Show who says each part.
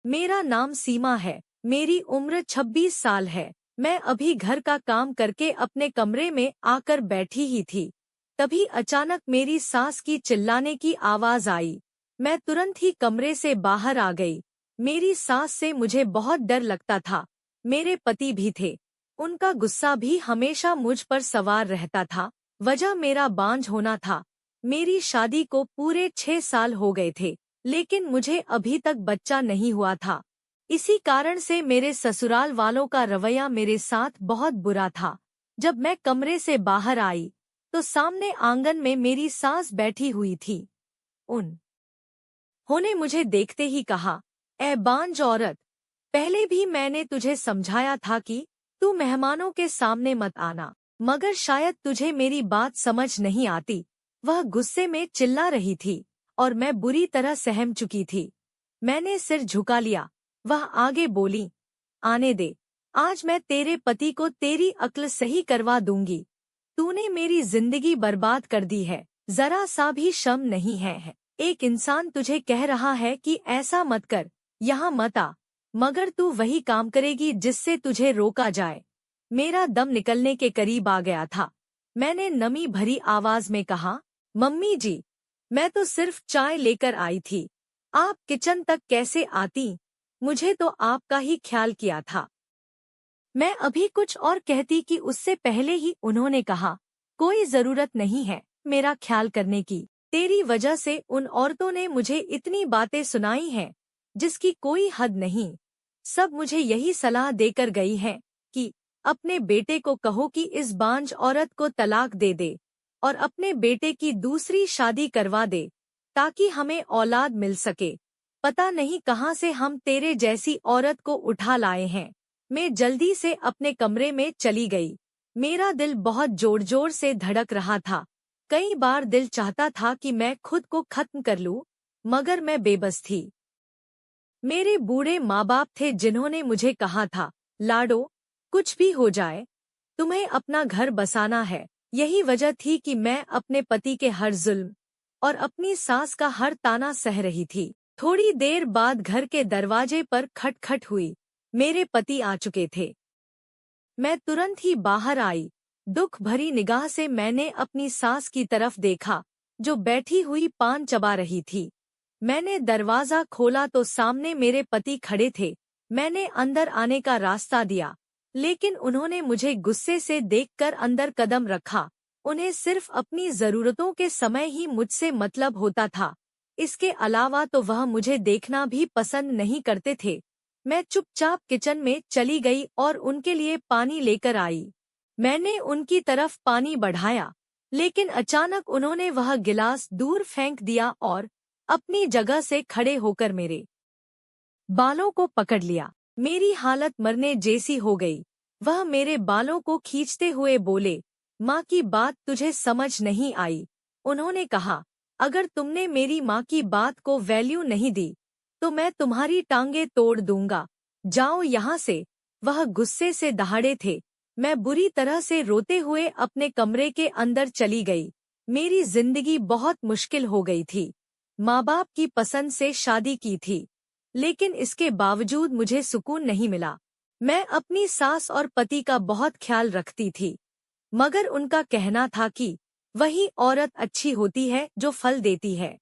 Speaker 1: मेरा नाम सीमा है। मेरी उम्र 26 साल है। मैं अभी घर का काम करके अपने कमरे में आकर बैठी ही थी। तभी अचानक मेरी सास की चिल्लाने की आवाज आई। मैं तुरंत ही कमरे से बाहर आ गई। मेरी सास से मुझे बहुत डर लगता था। मेरे पति भी थे। उनका गुस्सा भी हमेशा मुझ पर सवार रहता था। वजह मेरा बांझ होना था। मेरी शादी को पूरे 6 साल हो गए थे, लेकिन मुझे अभी तक बच्चा नहीं हुआ था। इसी कारण से मेरे ससुराल वालों का रवैया मेरे साथ बहुत बुरा था। जब मैं कमरे से बाहर आई, तो सामने आंगन में मेरी सास बैठी हुई थी। उन्होंने मुझे देखते ही कहा, "ए बांझ औरत, पहले भी मैंने तुझे समझाया था कि तू मेहमानों के सामने मत आना, मगर शायद तुझे मेरी बात समझ नहीं आती।" वह गुस्से में चिल्ला रही थी और मैं बुरी तरह सहम चुकी थी। मैंने सिर झुका लिया। वह आगे बोली, "आने दे। आज मैं तेरे पति को तेरी अक्ल सही करवा दूंगी। तूने मेरी जिंदगी बर्बाद कर दी है। जरा सा भी शर्म नहीं है। एक इंसान तुझे कह रहा है कि ऐसा मत कर, यहाँ मत आ, मगर तू वही काम करेगी जिससे तुझे रोका जाए।" मेरा दम निकलने के करीब आ गया था। मैंने नमी भरी आवाज में कहा, "मम्मी जी, मैं तो सिर्फ चाय लेकर आई थी। आप किचन तक कैसे आती? मुझे तो आपका ही ख्याल किया था।" मैं अभी कुछ और कहती कि उससे पहले ही उन्होंने कहा, "कोई जरूरत नहीं है मेरा ख्याल करने की। तेरी वजह से उन औरतों ने मुझे इतनी बातें सुनाई हैं, जिसकी कोई हद नहीं। सब मुझे यही सलाह देकर गई हैं कि अपने बेटे को कहो कि इस बांझ औरत को तलाक दे दे और अपने बेटे की दूसरी शादी करवा दे, ताकि हमें औलाद मिल सके। पता नहीं कहाँ से हम तेरे जैसी औरत को उठा लाए हैं।" मैं जल्दी से अपने कमरे में चली गई। मेरा दिल बहुत जोर जोर से धड़क रहा था। कई बार दिल चाहता था कि मैं खुद को खत्म कर लूं, मगर मैं बेबस थी। मेरे बूढ़े माँ बाप थे जिन्होंने मुझे कहा था, "लाडो, कुछ भी हो जाए, तुम्हें अपना घर बसाना है।" यही वजह थी कि मैं अपने पति के हर जुल्म और अपनी सास का हर ताना सह रही थी। थोड़ी देर बाद घर के दरवाजे पर खटखट हुई। मेरे पति आ चुके थे। मैं तुरंत ही बाहर आई। दुख भरी निगाह से मैंने अपनी सास की तरफ देखा, जो बैठी हुई पान चबा रही थी। मैंने दरवाजा खोला तो सामने मेरे पति खड़े थे। मैंने अंदर आने का रास्ता दिया, लेकिन उन्होंने मुझे गुस्से से देखकर अंदर कदम रखा। उन्हें सिर्फ अपनी जरूरतों के समय ही मुझसे मतलब होता था। इसके अलावा तो वह मुझे देखना भी पसंद नहीं करते थे। मैं चुपचाप किचन में चली गई और उनके लिए पानी लेकर आई। मैंने उनकी तरफ पानी बढ़ाया, लेकिन अचानक उन्होंने वह गिलास दूर फेंक दिया और अपनी जगह से खड़े होकर मेरे बालों को पकड़ लिया। मेरी हालत मरने जैसी हो गई। वह मेरे बालों को खींचते हुए बोले, "माँ की बात तुझे समझ नहीं आई।" उन्होंने कहा, "अगर तुमने मेरी माँ की बात को वैल्यू नहीं दी, तो मैं तुम्हारी टांगे तोड़ दूंगा। जाओ यहाँ से।" वह गुस्से से दहाड़े थे। मैं बुरी तरह से रोते हुए अपने कमरे के अंदर चली गई। मेरी जिंदगी बहुत मुश्किल हो गई थी। माँ बाप की पसंद से शादी की थी, लेकिन इसके बावजूद मुझे सुकून नहीं मिला। मैं अपनी सास और पति का बहुत ख्याल रखती थी, मगर उनका कहना था कि वही औरत अच्छी होती है जो फल देती है।